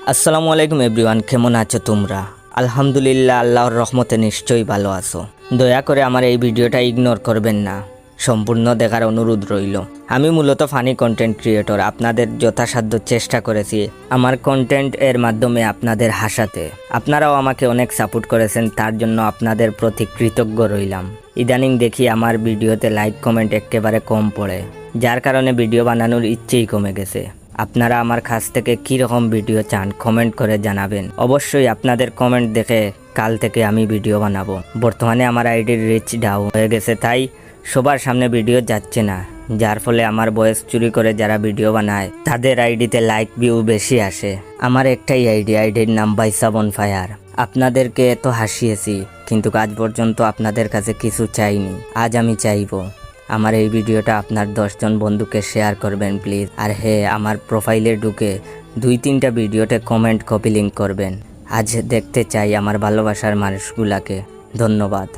আসসালামু আলাইকুম এভরিওয়ান, কেমন আছো তোমরা? আলহামদুলিল্লাহ, আল্লাহর রহমতে নিশ্চয়ই ভালো আছো। দয়া করে আমার এই ভিডিওটা ইগনোর করবেন না, সম্পূর্ণ দেখার অনুরোধ রইল। আমি মূলত ফানি কন্টেন্ট ক্রিয়েটর। আপনাদের যথাসাধ্য চেষ্টা করেছি আমার কন্টেন্ট এর মাধ্যমে আপনাদের হাসাতে। আপনারাও আমাকে অনেক সাপোর্ট করেছেন, তার জন্য আপনাদের প্রতি কৃতজ্ঞ রইলাম। ইদানিং দেখি আমার ভিডিওতে লাইক কমেন্ট একেবারে কম পড়ে, যার কারণে ভিডিও বানানোর ইচ্ছেই কমে গেছে। আপনারা আমার কাছ থেকে কীরকম ভিডিও চান কমেন্ট করে জানাবেন। অবশ্যই আপনাদের কমেন্ট দেখে কাল থেকে আমি ভিডিও বানাবো। বর্তমানে আমার আইডির রিচ ডাউন হয়ে গেছে, তাই সবার সামনে ভিডিও যাচ্ছে না, যার ফলে আমার ভয়েস চুরি করে যারা ভিডিও বানায় তাদের আইডিতে লাইক ভিউ বেশি আসে। আমার একটাই আইডির নাম বাইসা বনফায়ার। আপনাদেরকে এত হাসিয়েছি, কিন্তু আজ পর্যন্ত আপনাদের কাছে কিছু চাইনি। আজ আমি চাইবো আমার এই ভিডিওটা আপনার 10 জন বন্ধুকে শেয়ার করবেন প্লিজ। আর হ্যাঁ, আমার প্রোফাইলে ঢুকে 2-3টা ভিডিওতে কমেন্ট কপি লিঙ্ক করবেন। আজ দেখতে চাই আমার ভালোবাসার মানুষগুলাকে। ধন্যবাদ।